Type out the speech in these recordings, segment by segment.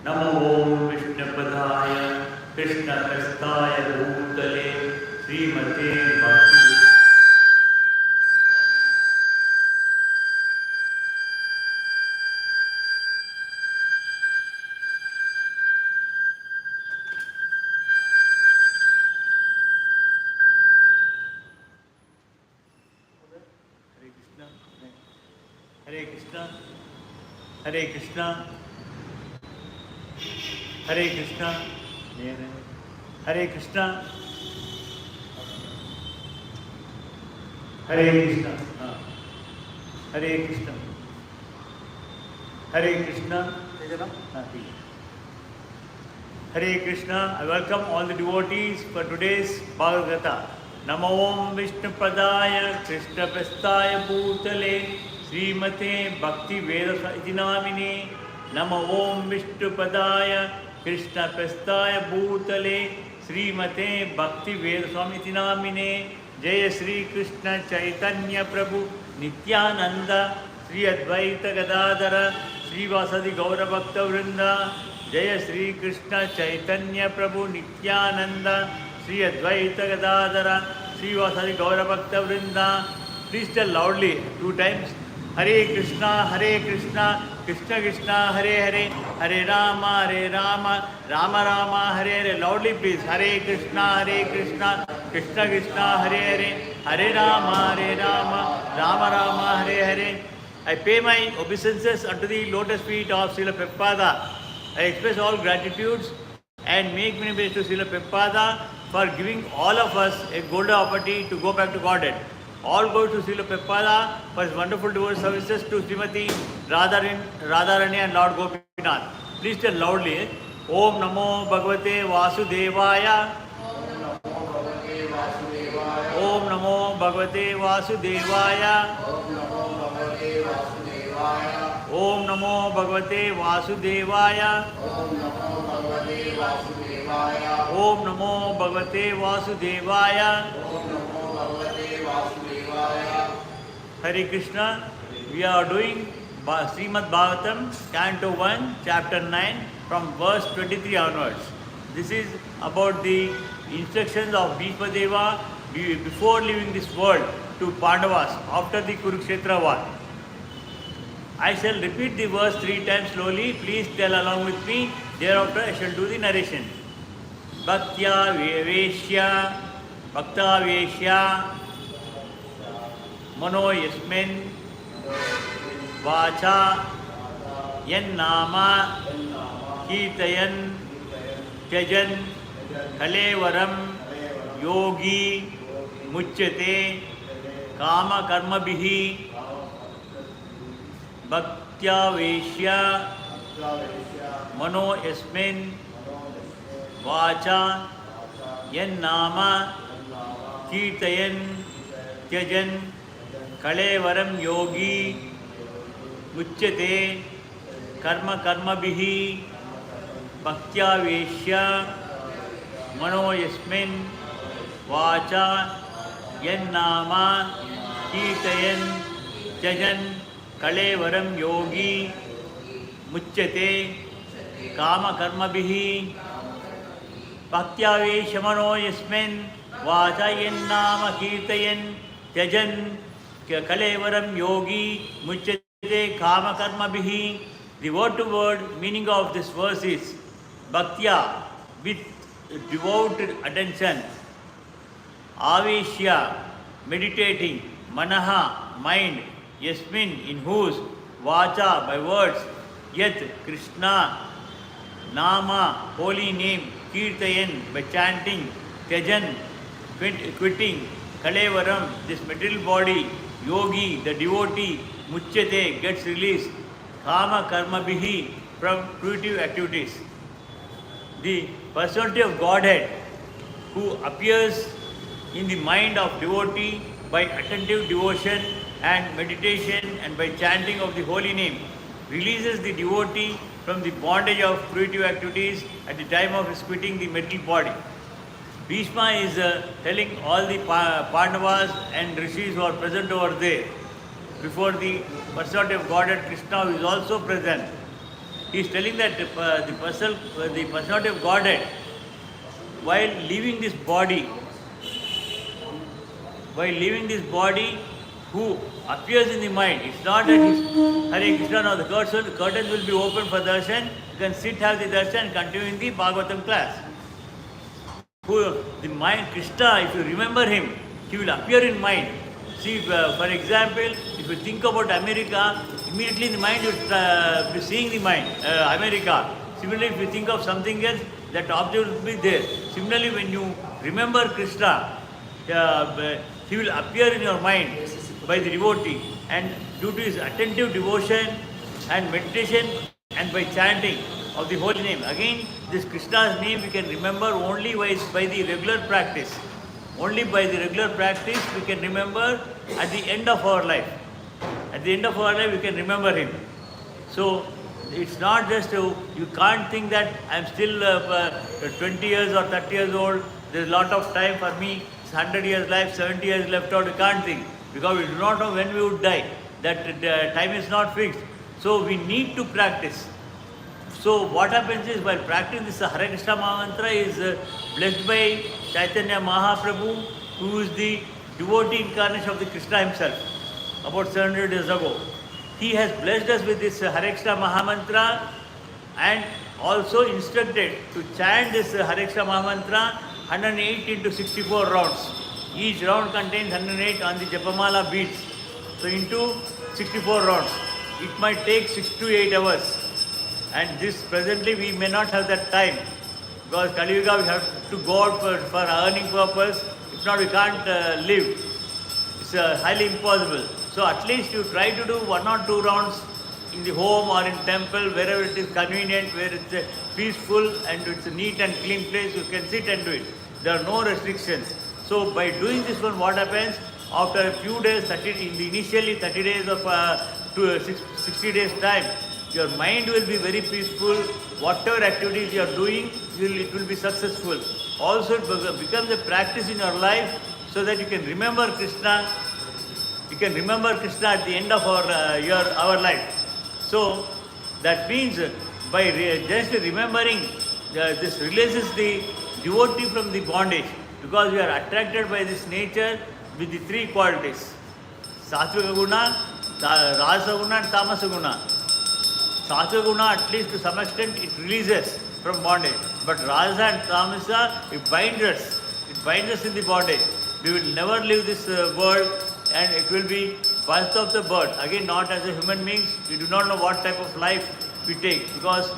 Namo Om Vishnupadaaya Krishna Prasthaya Bhutale Srimate Bhakti. Hare Krishna, Hare Krishna, Hare Krishna, Hare Krishna, Hare Krishna, Hare Krishna, Hare Krishna, Hare Krishna. I welcome all the devotees for today's Bhagavath Katha. Namo Om Vishnupadaya Krishna Prasthaya Bhutale Srimate Bhakti Vedasa Iti Namine. Namo Om Vishnupadaya Krishna Prasthaya Bhutale Srimate Bhakti Vedaswami Iti Namine. Jaya Sri Krishna Chaitanya Prabhu Nityananda Sri Advaita Gadadara Sri Vasadi Gaura Bhakta Vrinda. Jaya Sri Krishna Chaitanya Prabhu Nityananda Sri Advaita Gadadara Sri Vasadi Gaura Bhakta Vrinda. Please tell loudly 2 times. Hare Krishna, Krishna Krishna, Hare Hare, Hare Rama, Rama Rama, Hare Hare. Loudly please. Hare Krishna, Krishna Krishna, Hare Hare, Hare Rama, Rama Rama, Hare Hare. I pay my obeisances unto the lotus feet of Srila Prabhupada. I express all gratitudes and make many praises to Srila Prabhupada for giving all of us a golden opportunity to go back to Godhead. All go to Srila Prabhupada for his wonderful devotional services to Srimati Radharani and Lord Gopinath. Please tell loudly. Om Namo Bhagavate Vasudevaya. Om Namo Bhagavate Vasudevaya. Om Namo Bhagavate Vasudevaya. Om Namo Bhagavate Vasudevaya. Hare Krishna. We are doing Srimad Bhagavatam, Canto 1, Chapter 9, from verse 23 onwards. This is about the instructions of Bhishma Deva before leaving this world to Pandavas after the Kurukshetra war. I shall repeat the verse 3 times slowly. Please tell along with me. Thereafter I shall do the narration. Bhaktya Veveshya Bhakta Veshya Mano Yasmin Vacha Yan Nama Kirtayan Tyajan Kalevaram Yogi Muchyate Kama Karma Bihi Bhaktya Veshya Mano Yasmin Vacha Yan Nama Kirtayan Tyajan Kalevaram Yogi Muchyate Karma Bihi Bhaktya Veshya Mano Yasmin Vacha Yan Nama Kirtayan Tyajan Kalevaram Yogi Muchyate Kama Karma Bihi Bhaktya Veshya Mano Yasmin Vacha Yan Nama Kirtayan Tyajan Kalevaram Yogi Muchyate Kama Karma Bihi. The word to word meaning of this verse is Bhaktya, with devout attention, Aveshya, meditating, Manaha, mind, Yasmin, in whose, Vacha, by words, Yat, Krishna, Nama, holy name, Kirtayan, by chanting, Tyajan, quitting, Kalevaram, this material body, Yogi, the devotee, Muchyate, gets released, Kama Karma Bihi, from fruitive activities. The personality of Godhead, who appears in the mind of devotee by attentive devotion and meditation and by chanting of the holy name, releases the devotee from the bondage of fruitive activities at the time of his quitting the material body. Bhishma is telling all the Pandavas and Rishis who are present over there, before the personality of Godhead Krishna, who is also present. he is telling that the personality of Godhead, while leaving this body, who appears in the mind. It's not that he's Hare Krishna, now the curtains will be open for darshan. You can sit, have the darshan and continue in the Bhagavatam class. Who, the mind, Krishna, if you remember him, he will appear in mind. See, for example, if you think about America, immediately in the mind you will be seeing the mind, America. Similarly, if you think of something else, that object will be there. Similarly, when you remember Krishna, he will appear in your mind by the devotee, and due to his attentive devotion and meditation and by chanting of the holy name. Again, this Krishna's name we can remember only by the regular practice. Only by the regular practice we can remember at the end of our life. At the end of our life we can remember him. So it's not just you can't think that I'm still 20 years or 30 years old, there's a lot of time for me, it's 100 years life, 70 years left out, you can't think. Because we do not know when we would die. That time is not fixed. So we need to practice. So what happens is, while practicing this Hare Krishna Mahamantra is blessed by Chaitanya Mahaprabhu, who is the devotee incarnation of the Krishna himself, about 700 years ago. He has blessed us with this Hare Krishna Mahamantra and also instructed to chant this Hare Krishna Mahamantra 108 into 64 rounds. Each round contains 108 on the Japamala beads. So into 64 rounds. It might take 6 to 8 hours. And this presently we may not have that time. Because Kali Yuga we have to go out for earning purpose. If not, we can't live. It's highly impossible. So at least you try to do 1 or 2 rounds in the home or in temple, wherever it is convenient, where it's a peaceful and it's a neat and clean place, you can sit and do it. There are no restrictions. So by doing this one, what happens? After a few days, initially 30 days of 60 days time, your mind will be very peaceful. Whatever activities you are doing, it will be successful. Also, it becomes a practice in your life so that you can remember Krishna. You can remember Krishna at the end of our life. So that means by just remembering, this releases the devotee from the bondage. Because we are attracted by this nature with the 3 qualities. Satvika Guna, Rasa Guna and Tamasa Guna. Satvika Guna, at least to some extent, it releases from bondage. But Rasa and Tamasa, it binds us. It binds us in the bondage. We will never leave this world, and it will be birth of the bird. Again, not as a human beings, we do not know what type of life we take. Because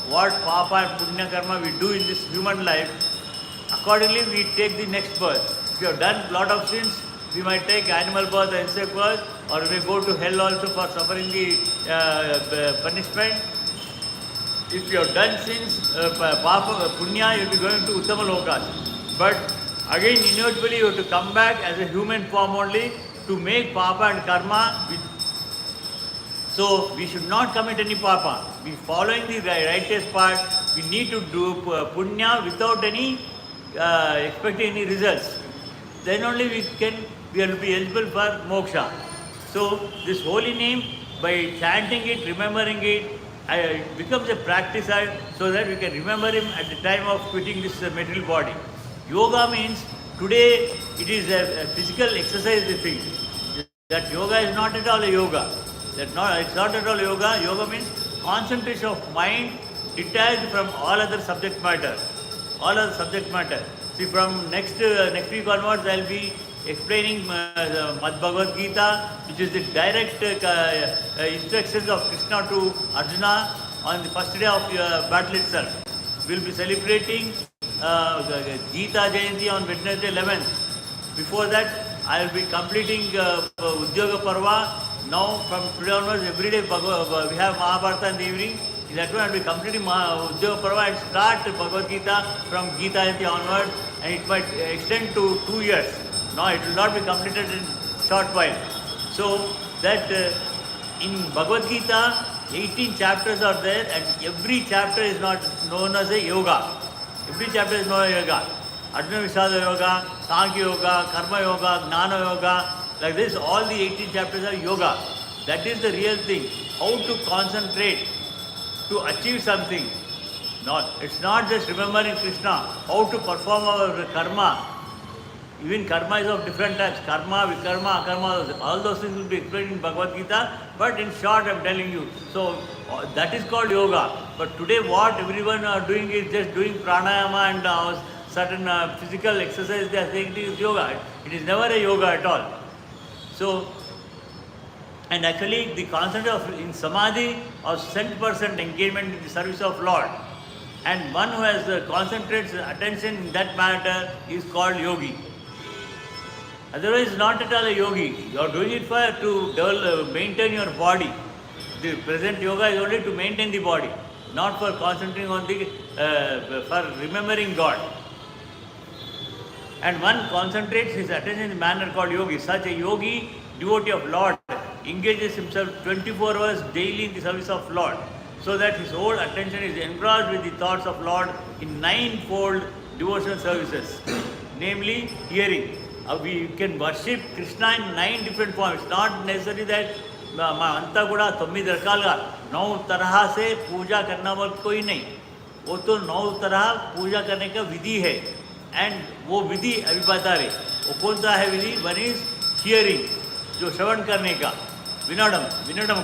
what Papa and Punya Karma we do in this human life, accordingly, we take the next birth. If you have done a lot of sins, we might take animal birth, insect birth, or we may go to hell also for suffering the punishment. If you have done sins, Papa, Punya, you will be going to Uttama Lokas. But again, inevitably, you have to come back as a human form only to make Papa and Karma. So, we should not commit any Papa. We following the righteous path. We need to do Punya without any expecting any results. Then only we will be eligible for moksha. So this holy name, by chanting it, remembering it, becomes a practice so that we can remember him at the time of quitting this material body. Yoga means today it is a physical exercise thing. That yoga is not at all a yoga. It's not at all yoga. Yoga means concentration of mind detached from all other subject matter. All other subject matter. See, from next week onwards, I will be explaining Bhagavath Katha, which is the direct instructions of Krishna to Arjuna on the first day of battle itself. We will be celebrating Gita Jayanti on Wednesday 11th. Before that, I will be completing Udyoga Parva. Now, from today onwards, every day we have Mahabharata in the evening. In that way, I will be completing Udyoga Parva and start Bhagavad Gita from Gita Jayanti onwards, and it might extend to 2 years. No, it will not be completed in short while. So that in Bhagavad Gita, 18 chapters are there, and every chapter is not known as a yoga. Every chapter is known as yoga. Arjuna Vishada Yoga, Sankhya Yoga, Karma Yoga, Gnana Yoga. Like this, all the 18 chapters are yoga. That is the real thing. How to concentrate to achieve something. It's not just remembering Krishna, how to perform our karma. Even karma is of different types. Karma, vikarma, akarma, all those things will be explained in Bhagavad Gita. But in short, I am telling you. So that is called yoga. But today what everyone are doing is just doing pranayama and certain physical exercise. They are saying it is yoga. It is never a yoga at all. So, and actually the concept of in samadhi or 100% engagement in the service of Lord. And one who has concentrates attention in that matter is called yogi. Otherwise, not at all a yogi. You are doing it to maintain your body. The present yoga is only to maintain the body, not for concentrating on for remembering God. And one concentrates his attention in the manner called yogi. Such a yogi, devotee of Lord, engages himself 24 hours daily in the service of Lord, so that his whole attention is engrossed with the thoughts of Lord in 9-fold devotional services, namely hearing. We can worship Krishna in 9 different forms. It's not necessary that अंता गुड़ा 9 रकालगा 9 तरह से पूजा करना वाला कोई नहीं. वो तो 9 तरह पूजा करने का विधि है. एंड वो विधि अभी बता रहे. वो कौन सा है विधि? वन इज हियरिंग, जो श्रवण करने का. विनोडम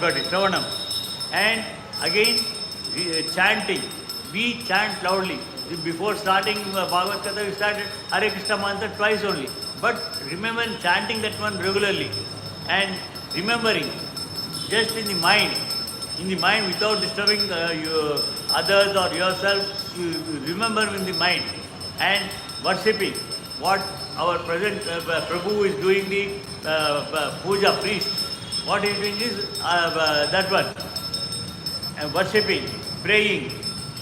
got it, श्रवणम. And again chanting. We chant loudly. Before starting Bhagavath Katha, we started Hare Krishna mantra twice only. But remember chanting that one regularly and remembering just in the mind without disturbing others or yourself. You remember in the mind and worshipping what our present Prabhu is doing, the puja priest. What he is doing is that one. And worshipping, praying,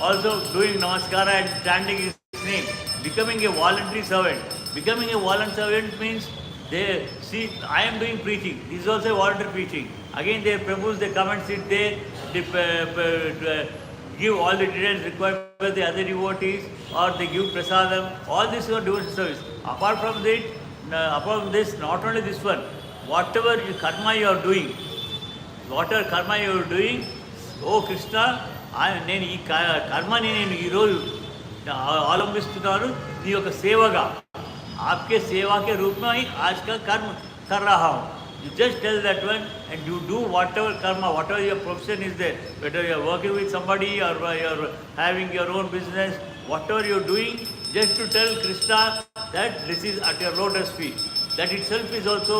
also doing namaskara and chanting his name, becoming a voluntary servant. Becoming a voluntary servant means they see, I am doing preaching. This is also voluntary preaching. Again, their Prabhus, they come and sit there, they give all the details required by the other devotees, or they give prasadam. All this is devotional service. Apart from this, not only this one, whatever karma you are doing, oh Krishna, నేను ఈ కర్మని నేను ఈరోజు అవలంబిస్తున్నాను నీ యొక్క సేవగా, आपके सेवा के रूप में ही आज का कर्म कर रहा हूँ. You just tell that one and you do whatever karma, whatever your profession is there, whether you are working with somebody or you are having your own business, whatever you are doing, just to tell Krishna that this is at your lotus feet. That itself is also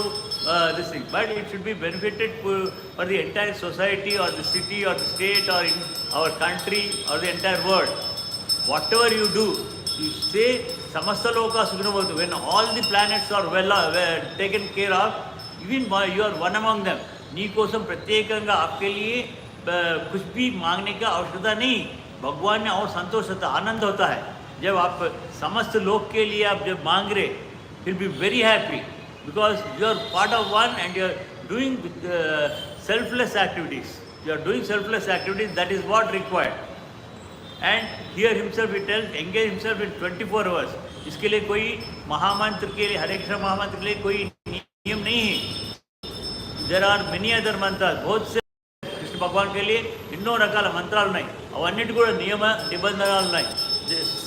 this thing. But it should be benefited for the entire society or the city or the state or in our country or the entire world. Whatever you do, you say samasta loka sukhino. When all the planets are well taken care of, even you are one among them. नी कोसम प्रत्येकंगा आपके लिए कुछ भी मांगने का आवश्यकता नहीं. भगवान ने और संतोष होता, आनंद होता है जब आप समस्त लोक के लिए आप जब मांग रहे. He'll be very happy because you are part of one and you are doing selfless activities. You are doing selfless activities, that is what required. And here himself he tells, engage himself in 24 hours. इसके लिए कोई महामंत्र के लिए, हरे कृष्ण महामंत्र के लिए कोई नियम नहीं है. There are many other mantras. बहुत से कृष्ण भगवान के लिए ఎన్నో రకాల మంత్రాలు ఉన్నాయి. అవన్నిటి కూడా నియమ నిబంధనలు ఉన్నాయి.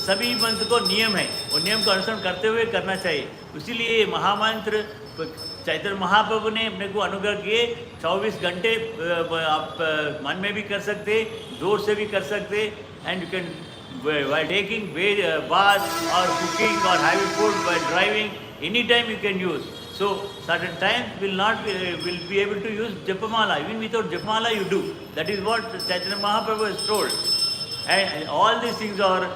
सभी मंत्र को नियम है, और नियम को अनुसरण करते हुए करना चाहिए. इसीलिए महामंत्र चैतन्य महाप्रभु ने अपने को अनुग्रह किए. 24 घंटे आप मन में भी कर सकते, जोर से भी कर सकते. And you can while taking bath or cooking or having food while driving, any time you can use. So certain times will be able to use Japamala. Even without Japamala you do. That is what Chaitanya Mahaprabhu has told. And all these things are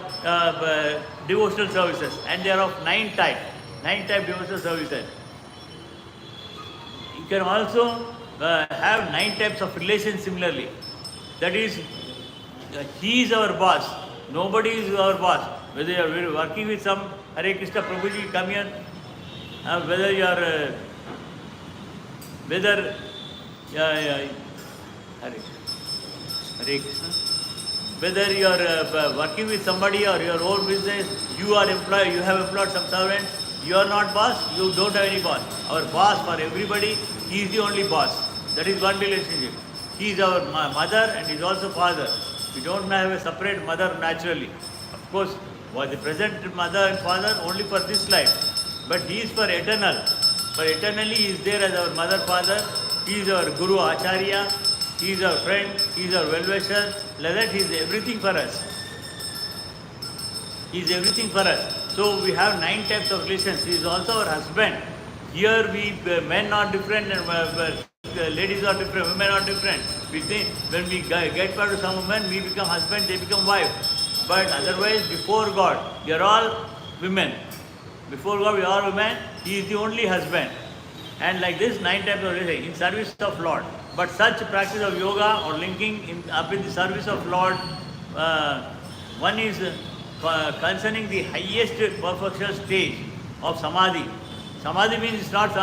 devotional services, and they are of 9 types. 9 type devotional services. You can also have 9 types of relations similarly. That is, he is our boss. Nobody is our boss. Whether you are working with some Hare Krishna Prabhuji come here, whether you are Hare Krishna. Whether you are working with somebody or your own business, you are employed, you have employed some servants, you are not boss, you don't have any boss. Our boss for everybody, he is the only boss. That is one relationship. He is our mother and he is also father. We don't have a separate mother naturally. Of course, was the present mother and father only for this life, but he is for eternal. For eternally he is there as our mother, father. He is our guru, acharya. He is our friend. He is our well-wisher. Like that, he is everything for us. He is everything for us. So we have 9 types of relations. He is also our husband. Here we men are different and ladies are different, women are different. We think when we get married to some women, we become husband, they become wife. But otherwise, before God, we are all women. Before God, we are women. He is the only husband. And like this, 9 types of relations in service of Lord. But such practice of yoga or linking up in the service of Lord, one is concerning the highest perfection stage of samadhi. Samadhi means it's not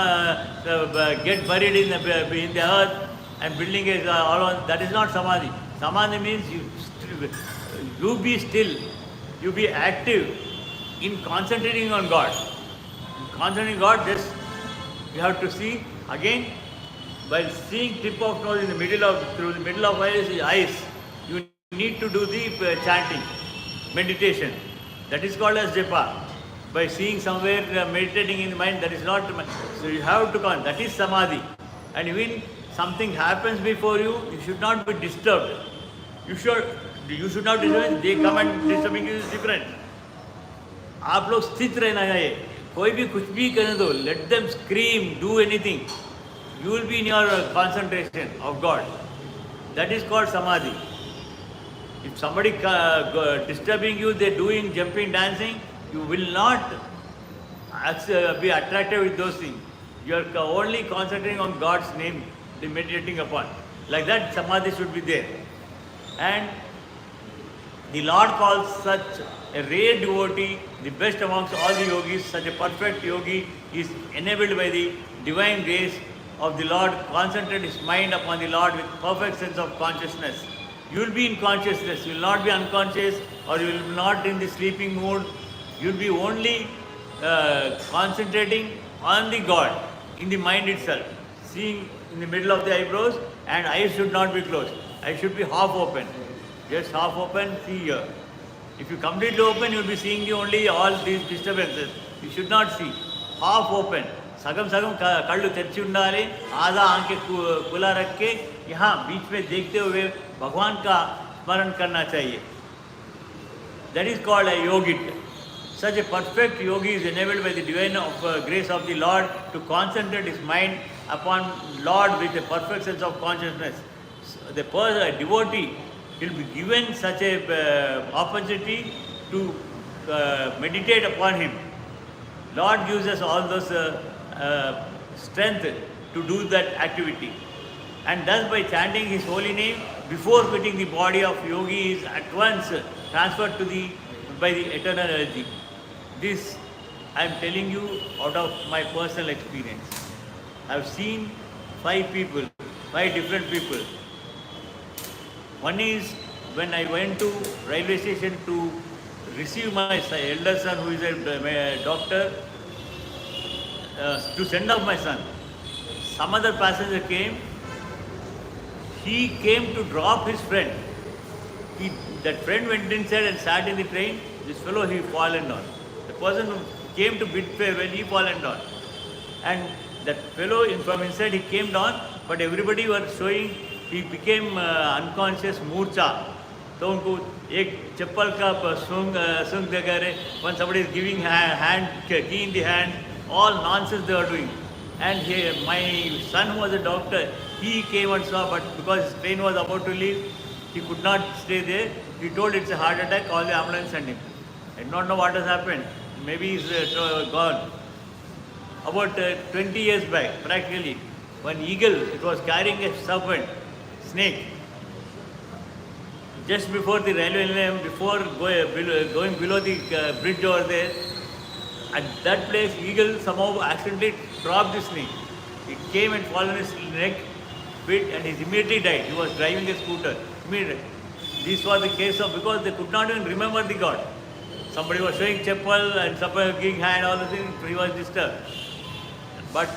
get buried in the earth and building is all on. That is not samadhi. Samadhi means you be still, you be active in concentrating on God. In concentrating God, just you have to see again. While seeing tip of nose in the middle of through the middle of eyes, you need to do the chanting, meditation. That is called as japa. By seeing somewhere meditating in the mind, that is not. So you have to count. That is samadhi. And even something happens before you, you should not be disturbed. You should not disturb. They come and disturbing you is different. आप लोग स्थित रहना है. कोई भी कुछ भी करने दो. Let them scream, do anything. You will be in your concentration of God. That is called samadhi. If somebody disturbing you, they're doing jumping, dancing, you will not be attracted with those things. You are only concentrating on God's name, meditating upon. Like that, samadhi should be there. And the Lord calls such a rare devotee, the best amongst all the yogis, such a perfect yogi is enabled by the divine grace of the Lord, concentrate his mind upon the Lord with perfect sense of consciousness. You will be in consciousness, you will not be unconscious or you will not in the sleeping mood. You will be only concentrating on the God in the mind itself, seeing in the middle of the eyebrows, and eyes should not be closed. Eyes should be half open. Just half open, see here. If you completely open, you will be seeing only all these disturbances. You should not see. Half open. सगम सगम कళ్ళు తెరిచి ఉండాలి. आधा आंखें खुला रख के यहाँ बीच में देखते हुए भगवान का स्मरण करना चाहिए. That is called a yogit. Such a perfect yogi is enabled by the divine grace of the Lord to concentrate his mind upon Lord with a perfect sense of consciousness. So the devotee will be given such a opportunity to meditate upon him. Lord gives us all those strength to do that activity. And thus by chanting his holy name, before quitting the body of yogi is at once transferred to by the eternal energy. This I am telling you out of my personal experience. I have seen 5 different people. One is when I went to railway station to receive my elder son who is a doctor, to send off my son. Some other passenger came. He came to drop his friend. That friend went inside and sat in the train. This fellow, he fallen down. The person who came to bid farewell, he fallen down. And that fellow from inside, he came down, but everybody was showing, he became unconscious, murcha. So उनको एक चप्पल का सूंघ देकर when somebody is giving hand key in the hand, all nonsense they were doing. And my son who was a doctor, he came and saw, but because his train was about to leave, he could not stay there. He told it's a heart attack, call the ambulance and him. I do not know what has happened. Maybe he's gone. About 20 years back, practically, one eagle, it was carrying a serpent, snake. Just before the railway line, before going below the bridge over there, at that place, eagle somehow accidentally dropped the snake. It came and fell on his neck, bit, and he immediately died. He was driving a scooter. Immediately. This was the case of, because they could not even remember the God. Somebody was showing chapel and somebody giving hand, all the things, he was disturbed. But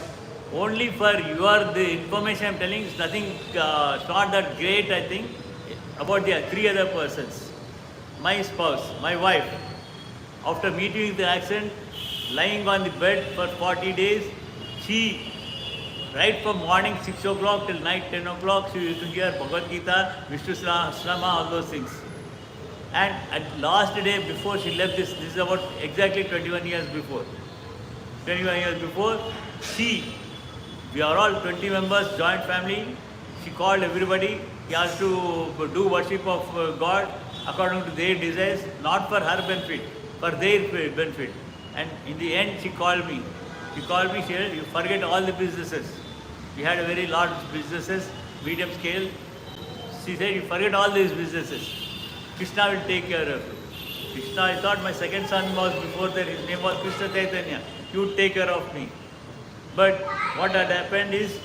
only for the information I am telling, it's nothing, it's not that great, I think. about the three other persons. My spouse, my wife, after meeting the accident, lying on the bed for 40 days, she, right from morning 6 o'clock till night 10 o'clock, she used to hear Bhagavad Gita, Vishnu Srama, all those things. And at last day before she left this is about exactly 21 years before. 21 years before, we are all 20 members, joint family. She called everybody. She has to do worship of God according to their desires, not for her benefit, for their benefit. And in the end, she called me. She said, you forget all the businesses. We had a very large businesses, medium scale. She said, you forget all these businesses. Krishna will take care of you. Krishna, I thought my second son was before that, his name was Krishna Chaitanya. He would take care of me. But what had happened is,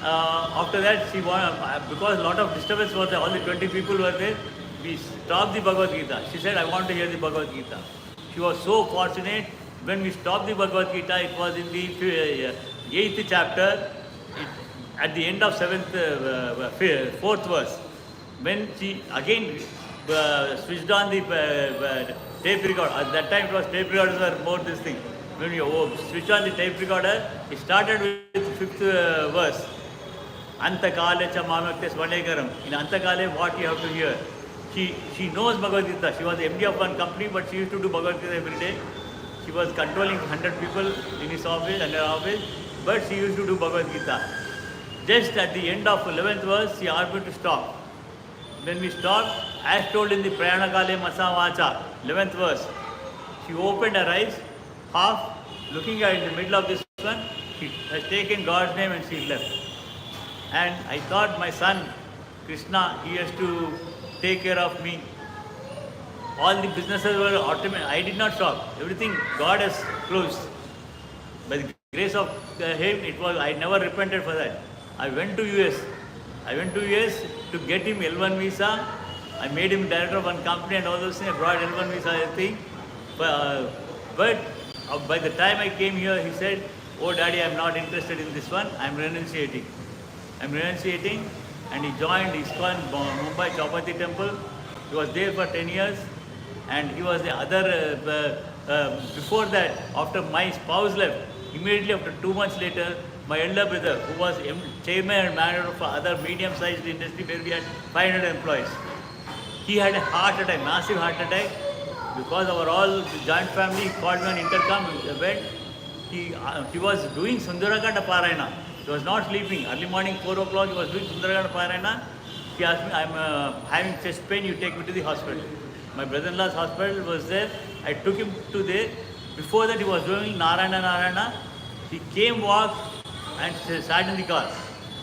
after that, because a lot of disturbance was there, all the 20 people were there, we stopped the Bhagavad Gita. She said, I want to hear the Bhagavad Gita. She was so fortunate. When we stopped the Bhagavad Gita, it was in the 8th chapter, at the end of 4th verse. When she again switched on the tape recorder, at that time it was tape recorders were more this thing. When we switched on the tape recorder, it started with 5th verse. Antakale cha mamakte svanekaram. In Antakale, what you have to hear? She knows Bhagavad Gita. She was the MD of one company, but she used to do Bhagavad Gita every day. She was controlling 100 people in his office and her office, but she used to do Bhagavad Gita. Just at the end of 11th verse, she asked me to stop. When we stopped, as told in the Prayana Kale Masa Vacha, 11th verse, she opened her eyes, half looking at in the middle of this one, she has taken God's name and she left. And I thought my son, Krishna, he has to take care of me. All the businesses were automatic. I did not stop. Everything God has closed. By the grace of Him, I never repented for that. I went to US. To get him L1 visa. I made him director of one company and all those things. I brought L1 visa, I think. But by the time I came here, he said, oh daddy, I'm not interested in this one. I'm renunciating. And he joined ISKCON Mumbai Chaupati Temple. He was there for 10 years. And he was the other, before that, after my spouse left, immediately after 2 months later, my elder brother, who was chairman and manager of other medium-sized industry where we had 500 employees, he had a heart attack, massive heart attack. Because our all joint family called me on intercom, went. He was doing Sundarakanda Parayana. He was not sleeping. Early morning, 4 o'clock, he was doing Sundarakanda Parayana. He asked me, I'm having chest pain, you take me to the hospital. My brother-in-law's hospital was there. I took him to there. Before that, he was doing Narayana. He came, walked, and sat in the car.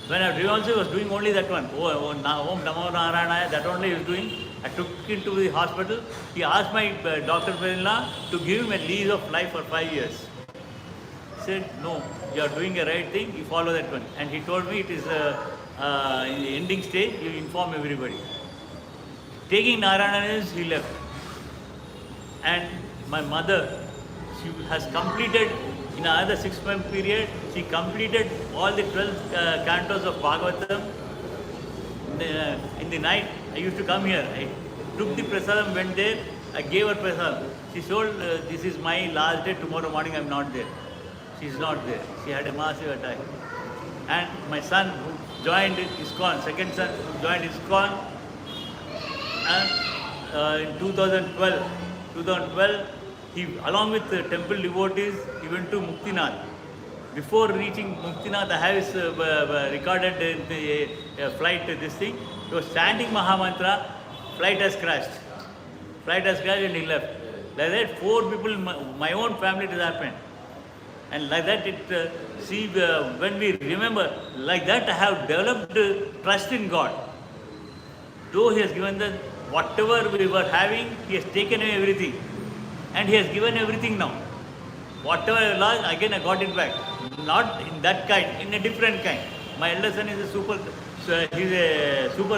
When I also was doing only that one. Om Namo Narayana, that only he was doing. I took him to the hospital. He asked my doctor brother-in-law to give him a lease of life for 5 years. He said, no, you are doing a right thing, you follow that one. And he told me it is in the ending stage, you inform everybody. Taking Narayana, he left. And my mother, she has completed, in another 6-month period, she completed all the 12 cantos of Bhagavatam. In the night, I used to come here. I took the prasadam, went there, I gave her prasadam. She told, this is my last day, tomorrow morning I am not there. She is not there. She had a massive attack. And my son who joined ISKCON, second son who joined ISKCON, and in 2012, he, along with the temple devotees, he went to Muktinath. Before reaching Muktinath, I have recorded in the flight this thing. He was chanting Mahamantra, flight has crashed. And he left. Like that, 4 people in my own family it has happened. And like that, when we remember, like that I have developed trust in God. Though He has given us whatever we were having, He has taken away everything. And He has given everything now. Whatever I lost, again I got it back. Not in that kind, in a different kind. My elder son is a super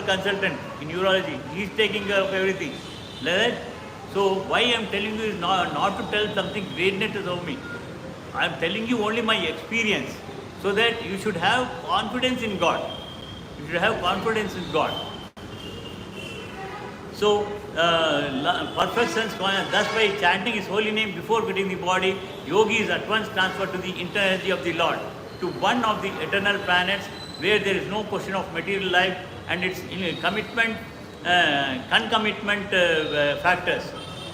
consultant in urology. He is taking care of everything. Like that. So why I am telling you is not to tell something greatness of me. I am telling you only my experience, so that you should have confidence in God. You should have confidence in God. So, perfect sense consciousness, thus by chanting His holy name before quitting the body, yogi is at once transferred to the inner energy of the Lord, to one of the eternal planets where there is no question of material life and its commitment, concomitant factors.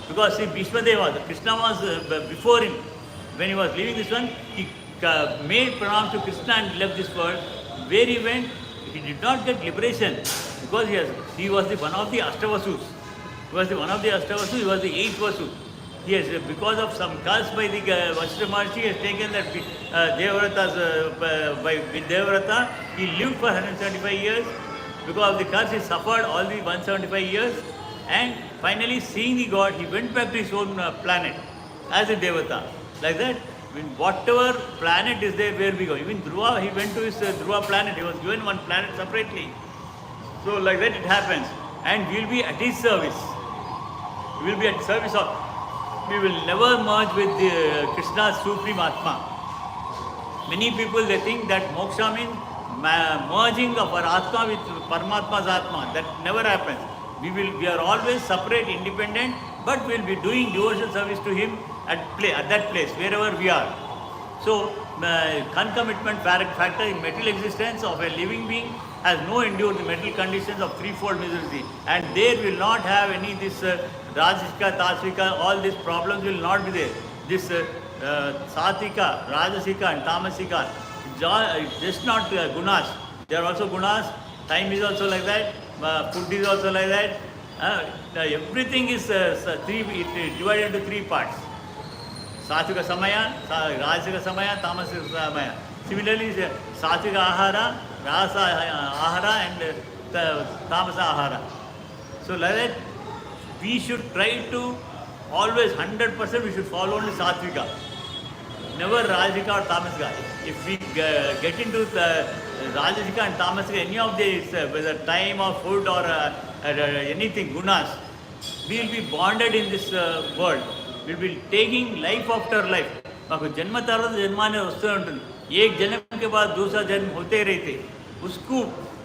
Because see, Bhishmadeva, Krishna was before him, when he was leaving this one, he made pranam to Krishna and left this world. Where he went, he did not get liberation because he was the one of the Ashtavasus. He was the one of the Ashtavasus, he was the eighth Vasu. He has, because of some curse by the Vasishtha Maharshi, he has taken that by Devavrata, he lived for 175 years. Because of the curse, he suffered all the 175 years. And finally, seeing the God, he went back to his own planet as a Devata. Like that, when whatever planet is there, where we go. Even Dhruva, he went to his Dhruva planet. He was given one planet separately. So like that it happens. And we will be at his service. We will be at service of. We will never merge with Krishna's Supreme Atma. Many people, they think that moksha means merging of our Atma with Paramatma's Atma. That never happens. We are always separate, independent, but we will be doing devotional service to Him at that place, wherever we are. So, concomitant factor in material existence of a living being has no endured the material conditions of threefold misery, and there will not have any this Rajasika, Tasvika, all these problems will not be there. This Satvika, Rajasika and Tamasika, just not gunas. They are also gunas. Time is also like that. Food is also like that. Everything is divided into three parts. Satvika Samaya, Rajasika Samaya, Tamasika Samaya. Similarly, Satvika Ahara, Rasa Ahara and Tamasa Ahara. So like that, we should try to always 100% we should follow only Satvika. Never Rajasika or Tamasika. If we get into the Rajasika and Tamasika, any of these, whether time or food or anything, gunas, we will be bonded in this world. We will be taking life after life. माको जन्म तरह जन्मा ने उससे एक जन्म के बाद दूसरा जन्म होते रहते,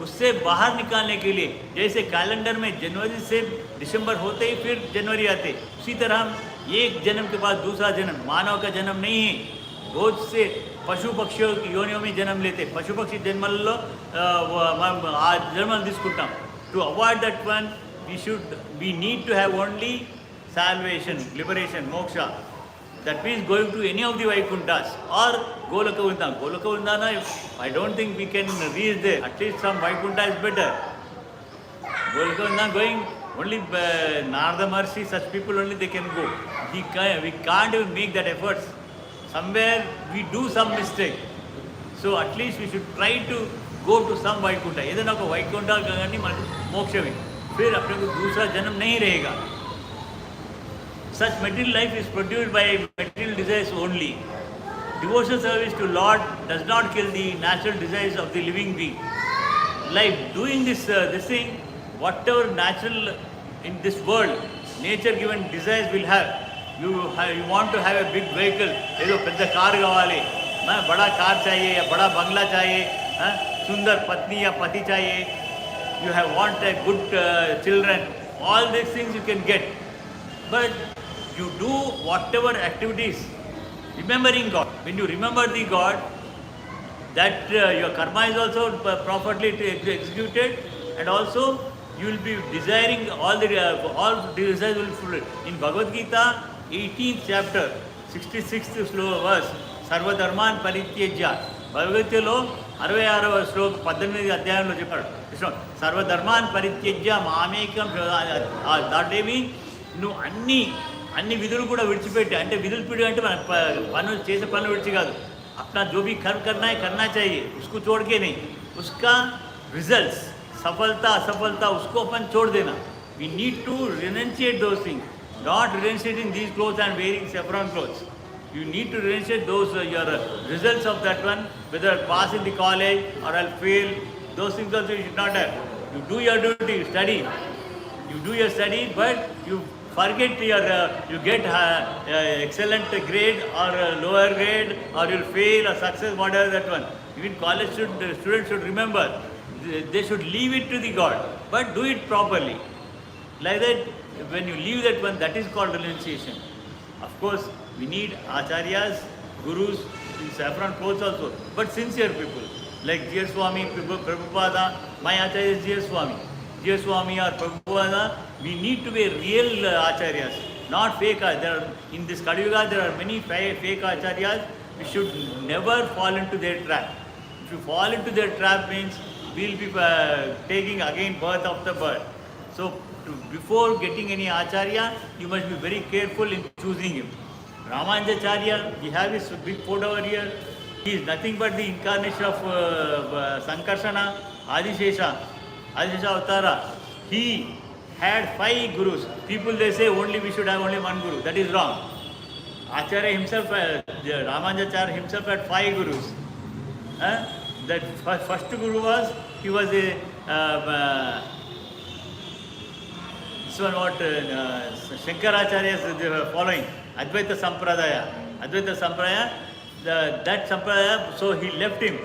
उससे बाहर निकालने के लिए जैसे कैलेंडर में जनवरी से दिसंबर होते ही फिर जनवरी आते, उसी तरह हम एक जन्म के बाद दूसरा जन्म, मानव का जन्म नहीं है, बहुत से पशु पक्षियों की योनियों में जन्म लेते, पशु पक्षी जन्मల్లో ఆ జన్మలు తీసుకుంటాం. To avoid that one, we need to have only salvation, liberation, moksha. That means going to any of the Vaikunthas or Goloka Vrindana. Goloka Vrindana, I don't think we can reach there. At least some Vaikuntha is better. Goloka Vrindana going only Narada Maharshi, such people only they can go. We can't even make that efforts. Somewhere we do some mistake. So at least we should try to go to some Vaikuntha. Either ना को Vaikuntha गगनी मोक्ष में, फिर अपने को दूसरा जन्म नहीं रहेगा. Such material life is produced by material desires only. Devotional service to Lord does not kill the natural desires of the living being. Like doing this thing, whatever natural in this world, nature given desires will have. You want to have a big vehicle, ये जो पेद्दा car कावाले, मैं बड़ा car चाहिए या बड़ा बंगला चाहिए, सुंदर पत्नी या पति चाहिए, you want a good children, all these things you can get, but you do whatever activities, remembering God. When you remember the God, that your karma is also properly executed, and also you will be desiring all desires will fulfill. In Bhagavath Katha, 18th chapter, 66th verse, Sarva Dharman Parityajya. భగవద్గీతలో 66వ శ్లోకం 18వ అధ్యాయంలో చెప్పాడు కృష్ణ సర్వధర్మాన్ పరిత్యజ్య మామేకం. దాంటేమి నువ్వు అన్ని విధులు కూడా విడిచిపెట్టి, అంటే విధులు పిడి అంటే మన పనులు చేసే పనులు విడిచి కాదు, अपना जो भी कर्म करना है करना चाहिए, उसको छोड़ के नहीं, उसका रिजल्ट्स सफलता असफलता उसको अपन छोड़ देना. We need to renunciate those things, not renunciating these clothes and wearing saffron clothes. You need to renunciate those your results of that one, whether pass in the college or I'll fail. Those things also you should not have. You do your duty, you study. You do your study, but you forget you get excellent grade or lower grade, or you'll fail or success, whatever that one. Even college students should remember, they should leave it to the God, but do it properly. Like that, when you leave that one, that is called renunciation. Of course, we need acharyas, gurus, in saffron clothes also, but sincere people. Like Dear Swami, Prabhupada, my acharya is Dear Swami. Dear Swami or Prabhupada, we need to be real acharyas, not fake. In this Kali Yuga, there are many fake acharyas. We should never fall into their trap. If you fall into their trap means we will be taking again birth after birth. So before getting any acharya, you must be very careful in choosing him. Ramanujacharya, we have his big photo over here. He is nothing but the incarnation of Sankarsana, Adishesha Avtara. He had 5 gurus. People they say only we should have only one guru. That is wrong. Acharya himself, Ramanujacharya himself had 5 gurus. That first guru was, he was a this one what Shankaracharya is following, Advaita Sampradaya. That Sampradaya, so he left him.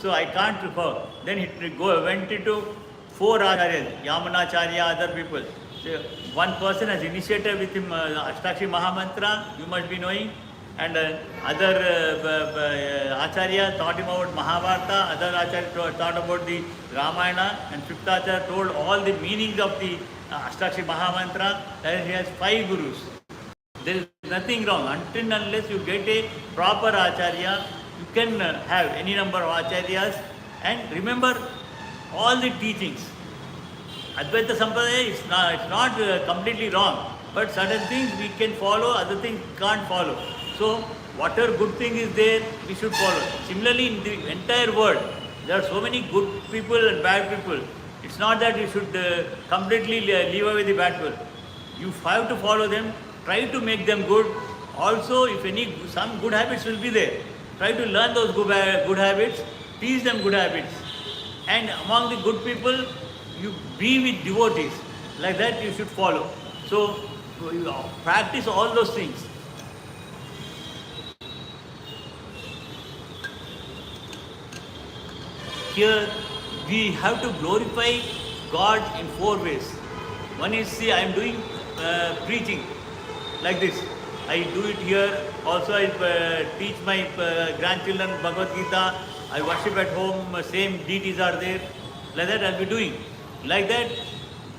So I can't recall. Then he went into 4 acharyas, Yamunacharya, other people. So one person has initiated with him Ashtakshi Mahamantra, you must be knowing. And other acharya taught him about Mahabharata, other acharya taught about the Ramayana, and 5th acharya told all the meanings of the Ashtakshi Mahamantra. Then he has 5 gurus. There is nothing wrong. Until and unless you get a proper acharya, you can have any number of acharyas and remember all the teachings. Advaita Sampradaya is not completely wrong, but certain things we can follow, other things can't follow. So whatever good thing is there, we should follow. Similarly, in the entire world, there are so many good people and bad people. It's not that you should completely leave away the bad people. You have to follow them, try to make them good. Also, if some good habits will be there, try to learn those good habits, teach them good habits. And among the good people, you be with devotees. Like that you should follow. So, you practice all those things. Here, we have to glorify God in 4 ways. One is, see, I am doing preaching like this. I do it here. Also, I teach my grandchildren Bhagavath Katha. I worship at home. Same deities are there. Like that, I'll be doing. Like that,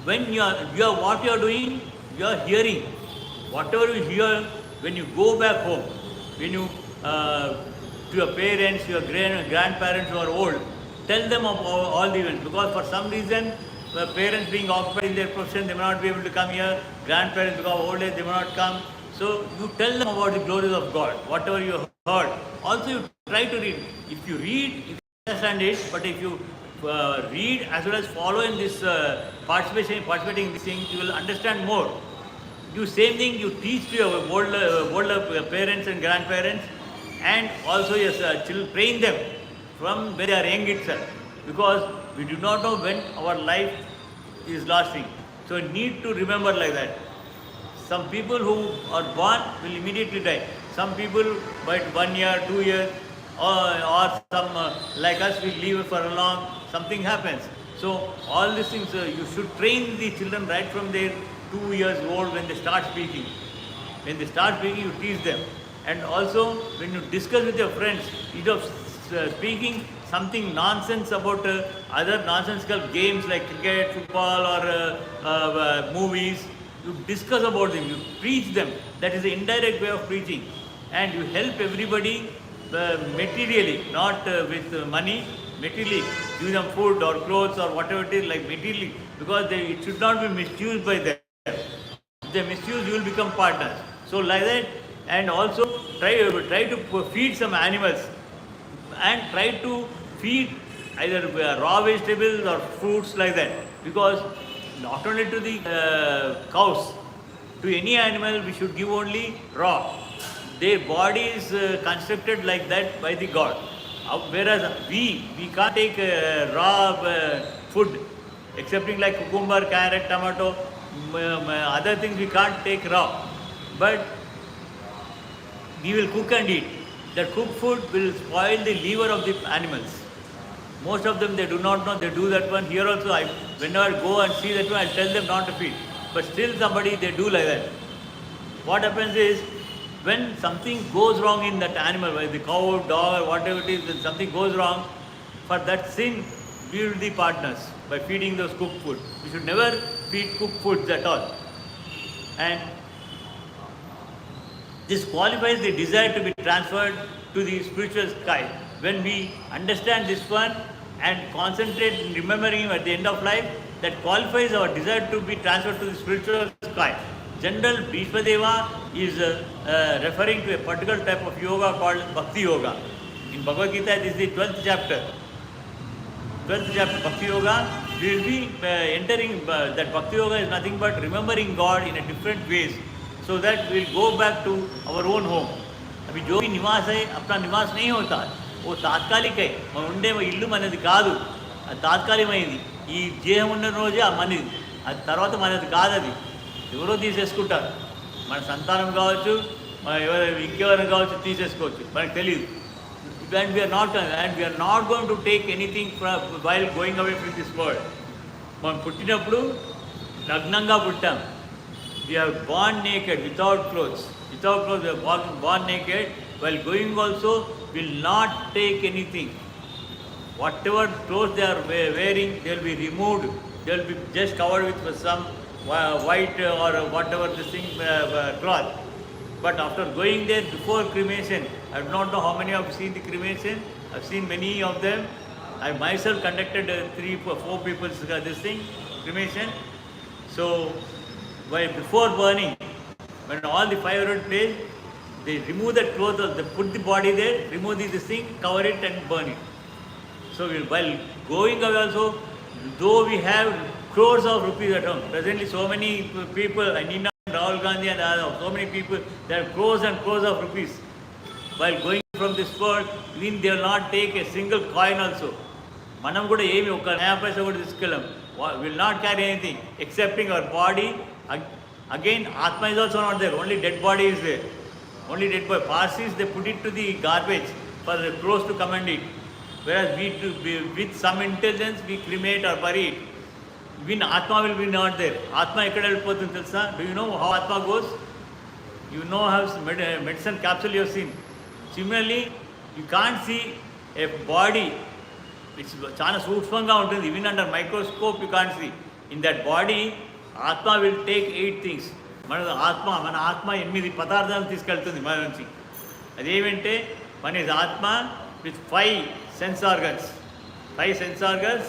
when you are what you are doing, you are hearing. Whatever you hear, when you go back home, when you to your parents, your grandparents who are old, tell them of all the events, because for some reason, parents being occupied in their profession, they may not be able to come here. Grandparents because of old age, they may not come. So you tell them about the glories of God, whatever you heard. Also you try to read. If you read, you understand it, but if you read as well as follow in this participating in this thing, you will understand more. You same thing you teach to your older parents and grandparents, and also your children, train them from when they are young itself, because we do not know when our life is lasting. So we need to remember like that. Some people who are born will immediately die. Some people by 1 year, 2 years, or some like us will live for a long, something happens. So all these things, you should train the children right from their 2 years old when they start speaking. When they start speaking, you teach them. And also when you discuss with your friends, instead of speaking something nonsense about other nonsensical games like cricket, football, or movies, you discuss about them, you preach them. That is the indirect way of preaching. And you help everybody materially, not with money, materially. Give them food or clothes or whatever it is, like materially, because it should not be misused by them. If they misuse, you will become partners. So like that, and also try to feed some animals, and try to feed either raw vegetables or fruits like that, because not only to the cows, to any animal we should give only raw. Their body is constructed like that by the God. Whereas we can't take raw food, excepting like cucumber, carrot, tomato, other things we can't take raw. But we will cook and eat. That cooked food will spoil the liver of the animals. Most of them, they do not know, they do that one. Here also, whenever I go and see that one, I tell them not to feed. but still somebody they do like that. What happens is, when something goes wrong in that animal, whether the cow, dog, or whatever it is, when something goes wrong, for that sin, we will be partners by feeding those cooked food. We should never feed cooked foods at all. And this qualifies the desire to be transferred to the spiritual sky. When we understand this one and concentrate in remembering him at the end of life, that qualifies our desire to be transferred to the spiritual sky. General Bhishmadeva is referring to a particular type of yoga called Bhakti Yoga. In Bhagavad Gita, this is the 12th chapter. 12th chapter, Bhakti Yoga. We will be entering that Bhakti Yoga is nothing but remembering God in a different ways, so that we will go back to our own home. अभी जो भी निवास है अपना निवास नहीं होता, वो तात्कालिक है. మనం ఉండే ఇల్లు మనది కాదు, అది తాత్కాలికమైంది. ఈ దేహం ఉన్న రోజే మనది, అది తర్వాత మనది కాదు. అది ఎవరో తీసేసుకుంటారు. మన సంతానం కావచ్చు, మన ఇంకెవరైనా కావచ్చు, తీసేసుకోవచ్చు, మనకు తెలియదు. And we are not going to take anything while going away from this world. మనం పుట్టినప్పుడు నగ్నంగా పుట్టాం. We are born naked, without clothes. Without clothes, we are born naked. While going also, will not take anything. Whatever clothes they are wearing, they will be removed. They will be just covered with some white or whatever this thing cloth. But after going there before cremation, I do not know how many have seen the cremation. I have seen many of them. I myself conducted 3-4 people's this thing, cremation. So, before burning, when all the fire would place, they remove that cloth, they put the body there, remove this thing, cover it and burn it. So while going away also, though we have crores of rupees at home, presently so many people, I need not Rahul Gandhi and so many people, there are crores and crores of rupees. While going from this world, even they will not take a single coin also. Manam kuda emi oka naya paisa kuda tiskellam. Will not carry anything excepting our body. Again, Atma is also not there, only dead body is there. Only dead body. Parsis, they put it to the garbage for the crows to come and eat. Whereas with some intelligence, we cremate or bury it. Even Atma will be not there. Atma ekkada vellipotundi telusa? Do you know how Atma goes? You know how medicine capsule you have seen. Similarly, you can't see a body. It's చాలా సూక్ష్మంగా ఉంటుంది. Even under microscope you can't see. In that body, Atma will take 8 things. మన ఆత్మ 8 పదార్థాలు తీసుకెళ్తుంది మన నుంచి. అదేమంటే మన ఆత్మ with 5 sense organs. 5 sense organs,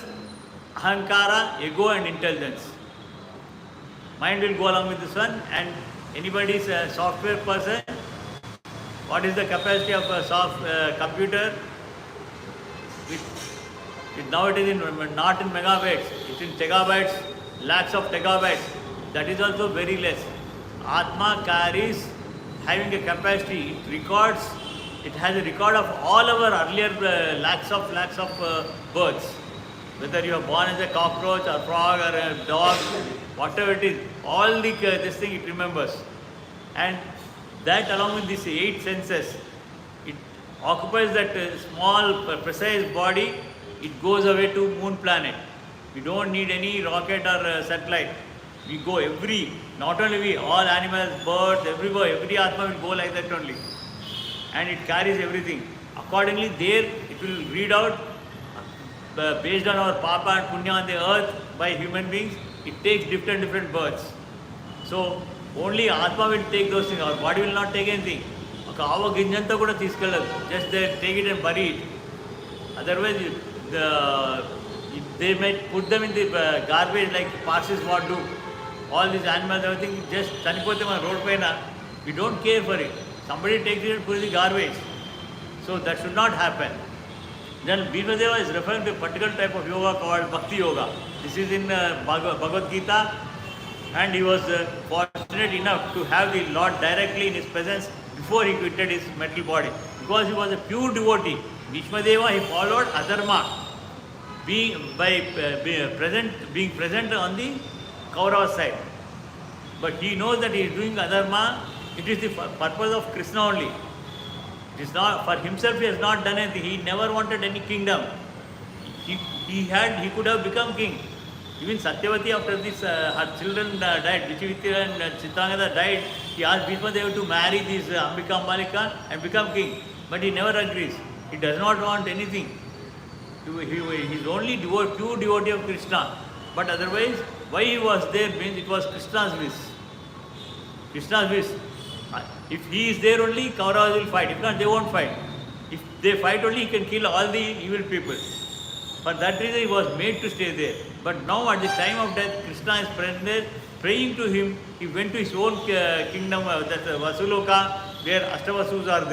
ahankara, ego and intelligence. Mind will go along with this one. And anybody's a software person, what is the capacity of a computer? Now it is not in megabytes, it's in tegabytes, lakhs of tegabytes. That is also very less. Atma carries, having a capacity, it records, it has a record of all our earlier lakhs of births. Whether you are born as a cockroach or frog or a dog, whatever it is, all this thing it remembers. And that along with these 8 senses, it occupies that small precise body. It goes away to moon planet. We don't need any rocket or satellite. We go not only we, all animals, birds, every Atma will go like that only. And it carries everything. Accordingly, there it will read out based on our Papa and Punya on the earth by human beings. It takes different births. So only Atma will take those things. Our body will not take anything. Just take it and bury it. Otherwise, they might put them in the garbage like Parsis what do. All these animals, everything, just chanipote on road paina. We don't care for it. Somebody takes it and puts it in the garbage. So that should not happen. Then Bhishmadeva is referring to a particular type of yoga called Bhakti Yoga. This is in Bhagavath Katha, and he was fortunate enough to have the Lord directly in his presence before he quitted his metal body. Because he was a pure devotee. Bhishmadeva, he followed adharma, being present on the Kaurava side. But he knows that he is doing adharma, it is the purpose of Krishna only. It is not for himself, he has not done anything. He never wanted any kingdom. He could have become king. Even Satyavati, after this, her children died, Vichivitra and Chitrangada died, he asked Bhishma Deva to marry this Ambika Ambalika and become king. But he never agrees. He does not want anything. He is only pure devotee of Krishna. But otherwise, why he was there means it was Krishna's wish. Krishna's wish. If he is there only, Kauravas will fight. If not, they won't fight. If they fight only, he can kill all the evil people. For that reason, he was made to stay there. But now, at the time of death, Krishna is present there, praying to him. He went to his own kingdom, that's Vasuloka, where Ashtavasus are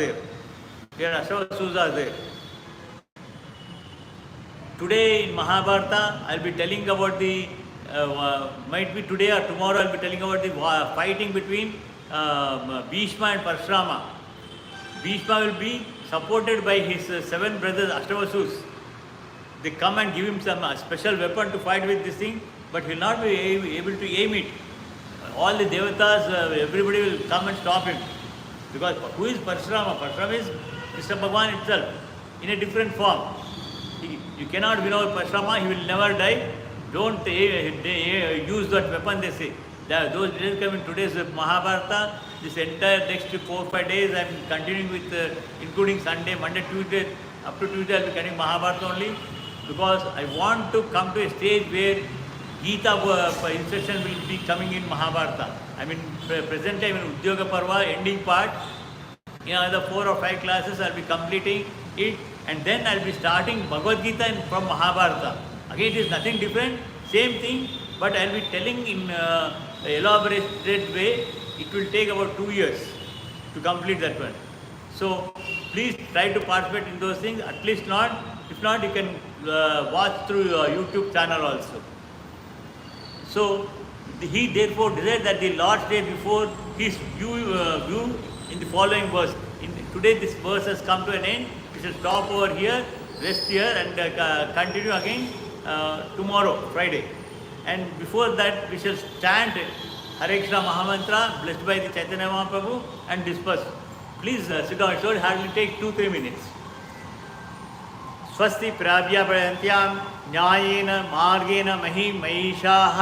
there. Today in Mahabharata, I'll be telling about the, might be today or tomorrow, I'll be telling about the fighting between Bhishma and Parshurama. Bhishma will be supported by his 7 brothers, Ashtavasus. They come and give him some special weapon to fight with this thing, but he will not be able to aim it. All the devatas, everybody will come and stop him. Because who is Parshurama? Parshurama is Krishna Bhagavan itself, in a different form. You cannot win over Parshurama, he will never die. Don't use that weapon, they say. Those days come in today's Mahabharata. This entire next 4-5 days I am continuing with, including Sunday, Monday, Tuesday, up to Tuesday I will be carrying Mahabharata only. Because I want to come to a stage where Gita instruction will be coming in Mahabharata. I mean, present time in Udyoga Parva, ending part. In another 4 or 5 classes, I will be completing it, and then I will be starting Bhagavad Gita from Mahabharata. Again, it is nothing different, same thing, but I will be telling in elaborated way. It will take about 2 years to complete that one. So, please try to participate in those things, at least not. If not, you can watch through your YouTube channel also. So, he therefore desired that the Lord stay before his view in the following verse. Today this verse has come to an end. We shall stop over here, rest here, and continue again tomorrow, Friday. And before that, we shall chant Hare Krishna Mahamantra, blessed by the Chaitanya Mahaprabhu, and disperse. Please sit down. It will hardly take 2-3 minutes. स्वस्ति प्राव्यापयन्त्यां न्यायेन मार्गेण महिषाः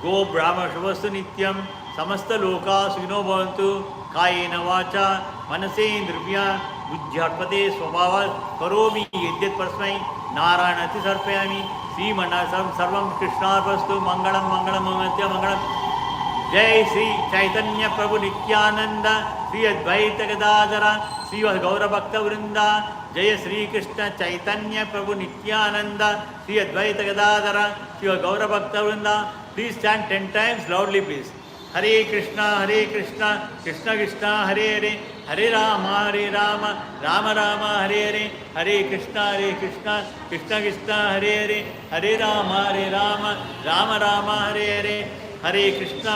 गो ब्राह्मणशुभस्तु नित्यं समस्तलोकाः सुखिनो भवन्तु कायेन वाचा मनसेन्द्रिया बुद्ध्यात्मते स्वभावात् करोमि यद्यत् परस्मै नारायणति समर्पयामि श्रीमन्नारायणं सर्वं कृष्णार्पणमस्तु मङ्गलं मङ्गलं मङ्गलं जय श्री चैतन्य प्रभु नित्यानंद श्री अद्वैत गदाधर श्री गौरभक्तवृंद जय श्री कृष्ण चैतन्य प्रभु नित्यानंद श्री अद्वैत गदाधर श्री गौरभक्तवृंद please chant 10 times loudly please. Hare Krishna Krishna Krishna Hare Hare Hare Ram Ram Ram Hare Hare Hare Krishna Krishna Krishna Hare Hare Hare Ram Ram Hare Hare Hare Krishna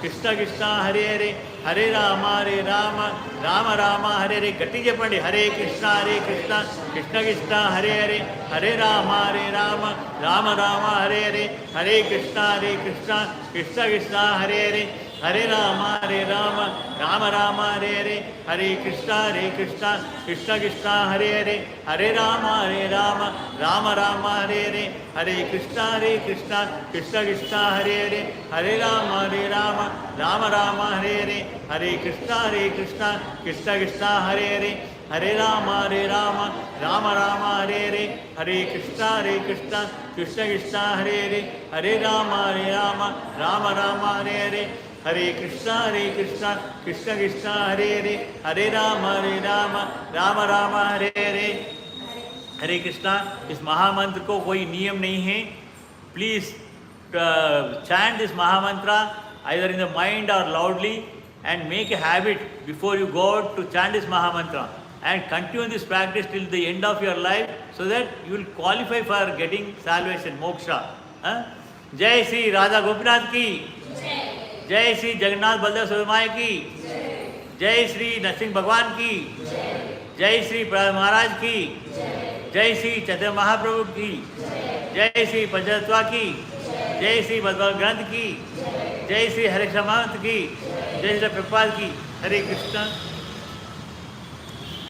Krishna Krishna Hare Hare Hare Ram Ram Hare Hare गट्टी చెప్పండి हरे कृष्णा कृष्ण कृष्ण हरे हरे हरे राम राम हरे हरे हरे कृष्णा कृष्ण कृष्ण हरे हरे हरे राम राम हरे हरे हरे कृष्णा कृष्ण कृष्ण हरे हरे हरे राम राम हरे हरे हरे कृष्णा कृष्ण कृष्ण हरे हरे हरे राम राम हरे हरे हरे कृष्णा कृष्ण कृष्ण हरे हरे हरे राम राम हरे हरे हरे कृष्णा कृष्ण कृष्ण हरे हरे हरे राम राम हरे हरे हरे कृष्णा कृष्ण कृष्ण हरे हरे हरे राम राम हरे हरे हरे कृष्णा. इस महामंत्र को कोई नियम नहीं है. Please chant this mahamantra either in the mind or loudly and make a habit before you go out to chant this mahamantra and continue this practice till the end of your life so that you will qualify for getting salvation, moksha. जय श्री राधा गोपीनाथ की, जय श्री जगन्नाथ बलदेव सुरमाई की, जय श्री नरसिंह भगवान की, जय श्री प्रहलाद महाराज की, जय श्री चैतन्य महाप्रभु की, जय श्री पंचतत्वा की, जय श्री भगवत ग्रंथ की, जय श्री हरे कृष्ण महंत की, जय श्री प्रभुपाद की. हरे कृष्ण.